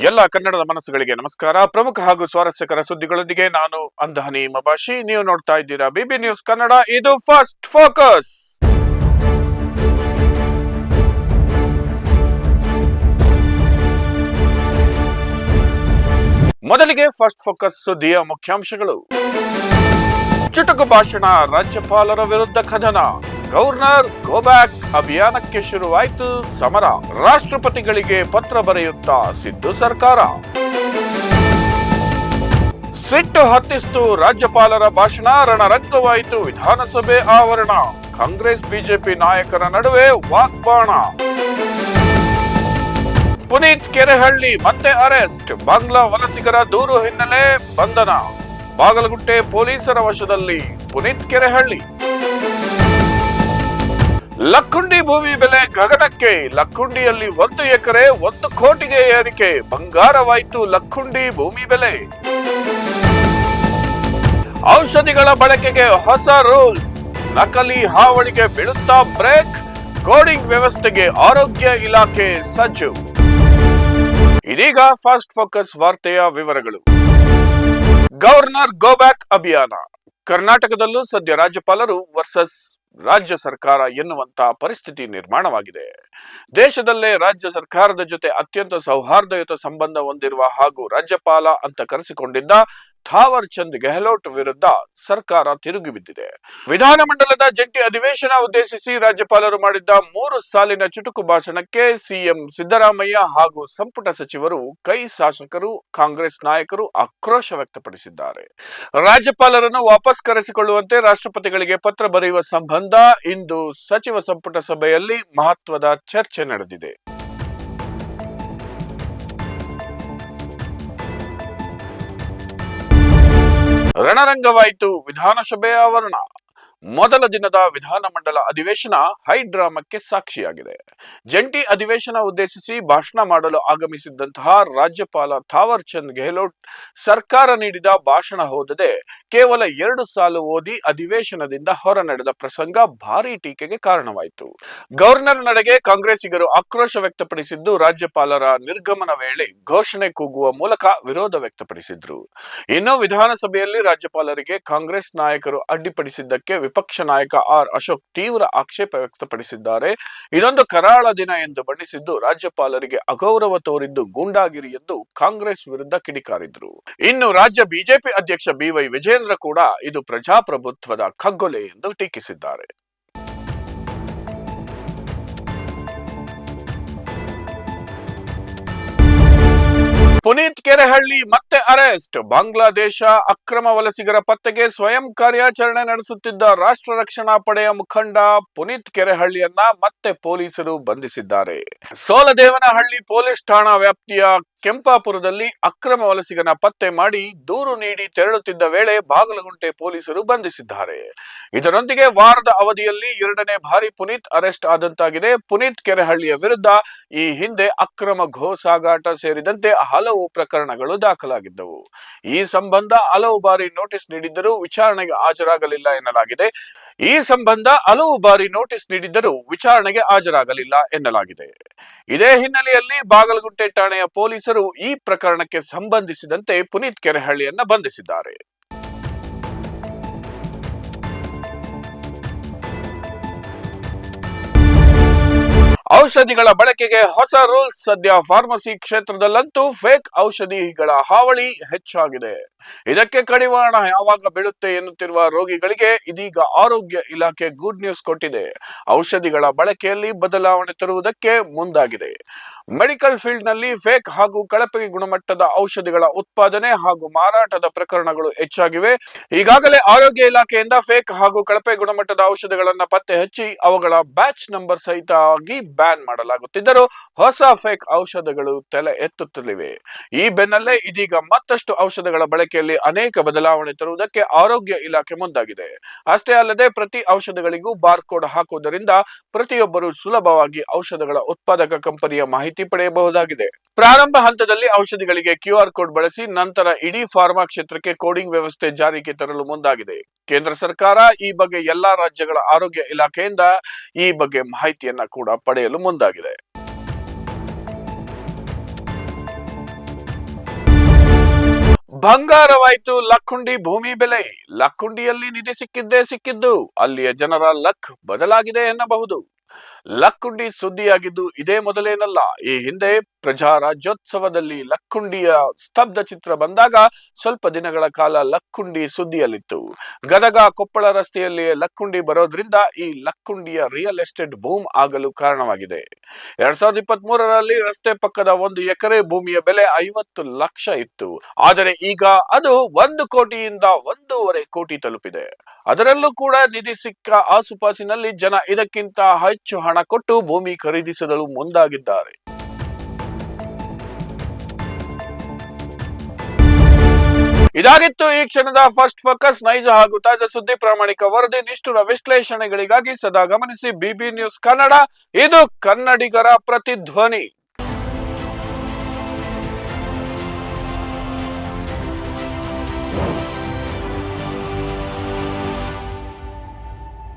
ಎಲ್ಲ ಕನ್ನಡದ ಮನಸ್ಸುಗಳಿಗೆ ನಮಸ್ಕಾರ. ಪ್ರಮುಖ ಹಾಗೂ ಸ್ವಾರಸ್ಯಕರ ಸುದ್ದಿಗಳೊಂದಿಗೆ ನಾನು ಅಂದಹನಿ ಮಬಾಷಿ. ನೀವು ನೋಡ್ತಾ ಇದ್ದೀರಾ ಬಿಬಿ ನ್ಯೂಸ್ ಕನ್ನಡ. ಇದು ಫಸ್ಟ್ ಫೋಕಸ್. ಮೊದಲಿಗೆ ಫಸ್ಟ್ ಫೋಕಸ್ ಸುದ್ದಿಯ ಮುಖ್ಯಾಂಶಗಳು. ಚುಟುಕು ಭಾಷಣ, ರಾಜ್ಯಪಾಲರ ವಿರುದ್ಧ ಕದನ, ಗವರ್ನರ್ ಗೋ ಬ್ಯಾಕ್ ಅಭಿಯಾನಕ್ಕೆ ಶುರುವಾಯಿತು ಸಮರ, ರಾಷ್ಟ್ರಪತಿಗಳಿಗೆ ಪತ್ರ ಬರೆಯುತ್ತಾ ಸಿದ್ದು ಸರ್ಕಾರ. ಸಿಟ್ಟು ಹತ್ತಿಸ್ತು ರಾಜ್ಯಪಾಲರ ಭಾಷಣ, ರಣರಂಗವಾಯಿತು ವಿಧಾನಸಭೆ ಆವರಣ, ಕಾಂಗ್ರೆಸ್ ಬಿಜೆಪಿ ನಾಯಕರ ನಡುವೆ ವಾಗ್ಬಾಣ. ಪುನೀತ್ ಕೆರೆಹಳ್ಳಿ ಮತ್ತೆ ಅರೆಸ್ಟ್, ಬಾಂಗ್ಲಾ ವಲಸಿಗರ ದೂರು ಹಿನ್ನೆಲೆ ಬಂಧನ, ಬಾಗಲಗುಂಟೆ ಪೊಲೀಸರ ವಶದಲ್ಲಿ ಪುನೀತ್ ಕೆರೆಹಳ್ಳಿ. ಲಕ್ಕುಂಡಿ ಭೂಮಿ ಬೆಲೆ ಗಗನಕ್ಕೆ, ಲಕ್ಕುಂಡಿಯಲ್ಲಿ 1 ಎಕರೆ 1 ಕೋಟಿಗೆ ಏರಿಕೆ, ಬಂಗಾರವಾಯಿತು ಲಕ್ಕುಂಡಿ ಭೂಮಿ ಬೆಲೆ. ಔಷಧಿಗಳ ಬಳಕೆಗೆ ಹೊಸ ರೂಲ್ಸ್, ನಕಲಿ ಹಾವಳಿಗೆ ಬೀಳುತ್ತಾ ಬ್ರೇಕ್, ಕೋಡಿಂಗ್ ವ್ಯವಸ್ಥೆಗೆ ಆರೋಗ್ಯ ಇಲಾಖೆ ಸಜ್ಜು. ಇದೀಗ ಫಾಸ್ಟ್ ಫೋಕಸ್ ವಾರ್ತೆಯ ವಿವರಗಳು. ಗವರ್ನರ್ ಗೋ ಬ್ಯಾಕ್ ಅಭಿಯಾನ. ಕರ್ನಾಟಕದಲ್ಲೂ ಸದ್ಯ ರಾಜ್ಯಪಾಲರು ವರ್ಸಸ್ ರಾಜ್ಯ ಸರ್ಕಾರ ಎನ್ನುವಂತ ಪರಿಸ್ಥಿತಿ ನಿರ್ಮಾಣವಾಗಿದೆ. ದೇಶದಲ್ಲೇ ರಾಜ್ಯ ಸರ್ಕಾರದ ಜೊತೆ ಅತ್ಯಂತ ಸೌಹಾರ್ದಯುತ ಸಂಬಂಧ ಹೊಂದಿರುವ ಹಾಗೂ ರಾಜ್ಯಪಾಲ ಅಂತ ಕರೆಸಿಕೊಂಡಿದ್ದ ಥಾವರ್ ಚಂದ್ ಗೆಹ್ಲೋಟ್ ವಿರುದ್ಧ ಸರ್ಕಾರ ತಿರುಗಿ ಬಿದ್ದಿದೆ. ವಿಧಾನಮಂಡಲದ ಜಂಟಿ ಅಧಿವೇಶನ ಉದ್ದೇಶಿಸಿ ರಾಜ್ಯಪಾಲರು ಮಾಡಿದ್ದ 3 ಸಾಲಿನ ಚುಟುಕು ಭಾಷಣಕ್ಕೆ ಸಿಎಂ ಸಿದ್ದರಾಮಯ್ಯ ಹಾಗೂ ಸಂಪುಟ ಸಚಿವರು, ಕೈ ಶಾಸಕರು, ಕಾಂಗ್ರೆಸ್ ನಾಯಕರು ಆಕ್ರೋಶ ವ್ಯಕ್ತಪಡಿಸಿದ್ದಾರೆ. ರಾಜ್ಯಪಾಲರನ್ನು ವಾಪಸ್ ಕರೆಸಿಕೊಳ್ಳುವಂತೆ ರಾಷ್ಟ್ರಪತಿಗಳಿಗೆ ಪತ್ರ ಬರೆಯುವ ಸಂಬಂಧ ಇಂದು ಸಚಿವ ಸಂಪುಟ ಸಭೆಯಲ್ಲಿ ಮಹತ್ವದ ಚರ್ಚೆ ನಡೆದಿದೆ. ರಣರಂಗವಾಯಿತು ವಿಧಾನಸಭೆ ಆವರಣ. ಮೊದಲ ದಿನದ ವಿಧಾನಮಂಡಲ ಅಧಿವೇಶನ ಹೈಡ್ರಾಮಕ್ಕೆ ಸಾಕ್ಷಿಯಾಗಿದೆ. ಜಂಟಿ ಅಧಿವೇಶನ ಉದ್ದೇಶಿಸಿ ಭಾಷಣ ಮಾಡಲು ಆಗಮಿಸಿದ್ದಂತಹ ರಾಜ್ಯಪಾಲ ಥಾವರ್ ಚಂದ್ ಗೆಹ್ಲೋಟ್ ಸರ್ಕಾರ ನೀಡಿದ ಭಾಷಣ ಓದದೆ ಕೇವಲ 2 ಸಾಲು ಓದಿ ಅಧಿವೇಶನದಿಂದ ಹೊರ ನಡೆದ ಪ್ರಸಂಗ ಭಾರೀ ಟೀಕೆಗೆ ಕಾರಣವಾಯಿತು. ಗವರ್ನರ್ ನಡೆಗೆ ಕಾಂಗ್ರೆಸ್ಸಿಗರು ಆಕ್ರೋಶ ವ್ಯಕ್ತಪಡಿಸಿದ್ದು, ರಾಜ್ಯಪಾಲರ ನಿರ್ಗಮನ ವೇಳೆ ಘೋಷಣೆ ಕೂಗುವ ಮೂಲಕ ವಿರೋಧ ವ್ಯಕ್ತಪಡಿಸಿದ್ರು. ಇನ್ನು ವಿಧಾನಸಭೆಯಲ್ಲಿ ರಾಜ್ಯಪಾಲರಿಗೆ ಕಾಂಗ್ರೆಸ್ ನಾಯಕರು ಅಡ್ಡಿಪಡಿಸಿದ್ದಕ್ಕೆ ವಿಪಕ್ಷ ನಾಯಕ ಆರ್ ಅಶೋಕ್ ತೀವ್ರ ಆಕ್ಷೇಪ ವ್ಯಕ್ತಪಡಿಸಿದ್ದಾರೆ. ಇದೊಂದು ಕರಾಳ ದಿನ ಎಂದು ಬಣ್ಣಿಸಿದ್ದು, ರಾಜ್ಯಪಾಲರಿಗೆ ಅಗೌರವ ತೋರಿದ್ದು ಗೂಂಡಾಗಿರಿ ಎಂದು ಕಾಂಗ್ರೆಸ್ ವಿರುದ್ಧ ಕಿಡಿಕಾರಿದ್ರು. ಇನ್ನು ರಾಜ್ಯ ಬಿಜೆಪಿ ಅಧ್ಯಕ್ಷ ಬಿವೈ ವಿಜಯೇಂದ್ರ ಕೂಡ ಇದು ಪ್ರಜಾಪ್ರಭುತ್ವದ ಕಗ್ಗೊಲೆ ಎಂದು ಟೀಕಿಸಿದ್ದಾರೆ. ಪುನೀತ್ ಕೆರೆಹಳ್ಳಿ ಮತ್ತೆ ಅರೆಸ್ಟ್, ಬಾಂಗ್ಲಾದೇಶ ಅಕ್ರಮ ವಲಸಿಗರ ಪತ್ತೆಗೆ ಸ್ವಯಂ ಕಾರ್ಯಾಚರಣೆ ನಡೆಸುತ್ತಿದ್ದ ರಾಷ್ಟ್ರ ರಕ್ಷಣಾ ಪಡೆಯ ಮುಖಂಡ ಪುನೀತ್ ಕೆರೆಹಳ್ಳಿಯನ್ನ ಮತ್ತೆ ಪೊಲೀಸರು ಬಂಧಿಸಿದ್ದಾರೆ. ಸೋಲದೇವನಹಳ್ಳಿ ಪೊಲೀಸ್ ಠಾಣಾ ವ್ಯಾಪ್ತಿಯ ಕೆಂಪಾಪುರದಲ್ಲಿ ಅಕ್ರಮ ವಲಸಿಗನ ಪತ್ತೆ ಮಾಡಿ ದೂರು ನೀಡಿ ತೆರಳುತ್ತಿದ್ದ ವೇಳೆ ಬಾಗಲಗುಂಟೆ ಪೊಲೀಸರು ಬಂಧಿಸಿದ್ದಾರೆ. ಇದರೊಂದಿಗೆ ವಾರದ ಅವಧಿಯಲ್ಲಿ 2ನೇ ಬಾರಿ ಪುನೀತ್ ಅರೆಸ್ಟ್ ಆದಂತಾಗಿದೆ. ಪುನೀತ್ ಕೆರೆಹಳ್ಳಿಯ ವಿರುದ್ಧ ಈ ಹಿಂದೆ ಅಕ್ರಮ ಗೋ ಸಾಗಾಟ ಸೇರಿದಂತೆ ಹಲವು ಪ್ರಕರಣಗಳು ದಾಖಲಾಗಿದ್ದವು. ಈ ಸಂಬಂಧ ಹಲವು ಬಾರಿ ನೋಟಿಸ್ ನೀಡಿದ್ದರೂ ವಿಚಾರಣೆಗೆ ಹಾಜರಾಗಲಿಲ್ಲ ಎನ್ನಲಾಗಿದೆ. ಇದೇ ಹಿನ್ನೆಲೆಯಲ್ಲಿ ಬಾಗಲಗುಂಟೆ ಠಾಣೆಯ ಪೊಲೀಸರು ಈ ಪ್ರಕರಣಕ್ಕೆ ಸಂಬಂಧಿಸಿದಂತೆ ಪುನೀತ್ ಕೆರೆಹಳ್ಳಿಯನ್ನ ಬಂಧಿಸಿದ್ದಾರೆ. ಔಷಧಿಗಳ ಬಳಕೆಗೆ ಹೊಸ ರೂಲ್ಸ್. ಸದ್ಯ ಫಾರ್ಮಸಿ ಕ್ಷೇತ್ರದಲ್ಲಂತೂ ಫೇಕ್ ಔಷಧಿಗಳ ಹಾವಳಿ ಹೆಚ್ಚಾಗಿದೆ. ಇದಕ್ಕೆ ಕಡಿವಾಣ ಯಾವಾಗ ಬೀಳುತ್ತೆ ಎನ್ನುತ್ತಿರುವ ರೋಗಿಗಳಿಗೆ ಇದೀಗ ಆರೋಗ್ಯ ಇಲಾಖೆ ಗುಡ್ ನ್ಯೂಸ್ ಕೊಟ್ಟಿದೆ. ಔಷಧಿಗಳ ಬಳಕೆಯಲ್ಲಿ ಬದಲಾವಣೆ ತರುವುದಕ್ಕೆ ಮುಂದಾಗಿದೆ. ಮೆಡಿಕಲ್ ಫೀಲ್ಡ್ ನಲ್ಲಿ ಫೇಕ್ ಹಾಗೂ ಕಳಪೆ ಗುಣಮಟ್ಟದ ಔಷಧಿಗಳ ಉತ್ಪಾದನೆ ಹಾಗೂ ಮಾರಾಟದ ಪ್ರಕರಣಗಳು ಹೆಚ್ಚಾಗಿವೆ. ಈಗಾಗಲೇ ಆರೋಗ್ಯ ಇಲಾಖೆಯಿಂದ ಫೇಕ್ ಹಾಗೂ ಕಳಪೆ ಗುಣಮಟ್ಟದ ಔಷಧಿಗಳನ್ನ ಪತ್ತೆ ಹಚ್ಚಿ ಅವುಗಳ ಬ್ಯಾಚ್ ನಂಬರ್ ಸಹಿತ ಆಗಿ ಬ್ಯಾನ್ ಮಾಡಲಾಗುತ್ತಿದ್ದರೂ ಹೊಸ ಫೇಕ್ ಔಷಧಗಳು ತಲೆ ಎತ್ತುತ್ತಲಿವೆ. ಈ ಬೆನ್ನಲ್ಲೇ ಇದೀಗ ಮತ್ತಷ್ಟು ಔಷಧಗಳ ಬಳಕೆಯಲ್ಲಿ ಅನೇಕ ಬದಲಾವಣೆ ತರುವುದಕ್ಕೆ ಆರೋಗ್ಯ ಇಲಾಖೆ ಮುಂದಾಗಿದೆ. ಅಷ್ಟೇ ಅಲ್ಲದೆ ಪ್ರತಿ ಔಷಧಗಳಿಗೂ ಬಾರ್ಕೋಡ್ ಹಾಕುವುದರಿಂದ ಪ್ರತಿಯೊಬ್ಬರು ಸುಲಭವಾಗಿ ಔಷಧಗಳ ಉತ್ಪಾದಕ ಕಂಪನಿಯ ಮಾಹಿತಿ ಪಡೆಯಬಹುದಾಗಿದೆ. ಪ್ರಾರಂಭ ಹಂತದಲ್ಲಿ ಔಷಧಿಗಳಿಗೆ QR ಕೋಡ್ ಬಳಸಿ ನಂತರ ಇಡೀ ಫಾರ್ಮಾ ಕ್ಷೇತ್ರಕ್ಕೆ ಕೋಡಿಂಗ್ ವ್ಯವಸ್ಥೆ ಜಾರಿಗೆ ತರಲು ಮುಂದಾಗಿದೆ. ಕೇಂದ್ರ ಸರ್ಕಾರ ಈ ಬಗ್ಗೆ ಎಲ್ಲಾ ರಾಜ್ಯಗಳ ಆರೋಗ್ಯ ಇಲಾಖೆಯಿಂದ ಈ ಬಗ್ಗೆ ಮಾಹಿತಿಯನ್ನ ಕೂಡ ಪಡೆಯಲು ಮುಂದಾಗಿದೆ. ಬಂಗಾರವಾಯ್ತು ಲಕ್ಕುಂಡಿ ಭೂಮಿ ಬೆಲೆ. ಲಕ್ಕುಂಡಿಯಲ್ಲಿ ನಿಧಿ ಸಿಕ್ಕಿದ್ದೇ ಸಿಕ್ಕಿದ್ದು ಅಲ್ಲಿಯ ಜನರ ಲಕ್ ಬದಲಾಗಿದೆ ಎನ್ನಬಹುದು. ಲಕ್ಕುಂಡಿ ಸುದ್ದಿಯಾಗಿದ್ದು ಇದೇ ಮೊದಲೇನಲ್ಲ. ಈ ಹಿಂದೆ ಪ್ರಜಾ ರಾಜ್ಯೋತ್ಸವದಲ್ಲಿ ಲಕ್ಕುಂಡಿಯ ಸ್ತಬ್ಧ ಚಿತ್ರ ಬಂದಾಗ ಸ್ವಲ್ಪ ದಿನಗಳ ಕಾಲ ಲಕ್ಕುಂಡಿ ಸುದ್ದಿಯಲ್ಲಿತ್ತು. ಗದಗ ಕೊಪ್ಪಳ ರಸ್ತೆಯಲ್ಲಿ ಲಕ್ಕುಂಡಿ ಬರೋದ್ರಿಂದ ಈ ಲಕ್ಕುಂಡಿಯ ರಿಯಲ್ ಎಸ್ಟೇಟ್ ಬೂಮ್ ಆಗಲು ಕಾರಣವಾಗಿದೆ. 2023ರಲ್ಲಿ ರಸ್ತೆ ಪಕ್ಕದ 1 ಎಕರೆ ಭೂಮಿಯ ಬೆಲೆ 50 ಲಕ್ಷ ಇತ್ತು. ಆದರೆ ಈಗ ಅದು 1 ಕೋಟಿಯಿಂದ 1.5 ಕೋಟಿ ತಲುಪಿದೆ. ಅದರಲ್ಲೂ ಕೂಡ ನಿಧಿ ಸಿಕ್ಕ ಆಸುಪಾಸಿನಲ್ಲಿ ಜನ ಇದಕ್ಕಿಂತ ಹೆಚ್ಚು ಹಣ ಕೊಟ್ಟು ಭೂಮಿ ಖರೀದಿಸಲು ಮುಂದಾಗಿದ್ದಾರೆ. ಇದಾಗಿತ್ತು ಈ ಕ್ಷಣದ ಫಸ್ಟ್ ಫೋಕಸ್. ನೈಜ ಹಾಗೂ ತಾಜಾ ಸುದ್ದಿ, ಪ್ರಾಮಾಣಿಕ ವರದಿ, ನಿಷ್ಠುರ ವಿಶ್ಲೇಷಣೆಗಳಿಗಾಗಿ ಸದಾ ಗಮನಿಸಿ ಬಿಬಿ ನ್ಯೂಸ್ ಕನ್ನಡ. ಇದು ಕನ್ನಡಿಗರ ಪ್ರತಿಧ್ವನಿ.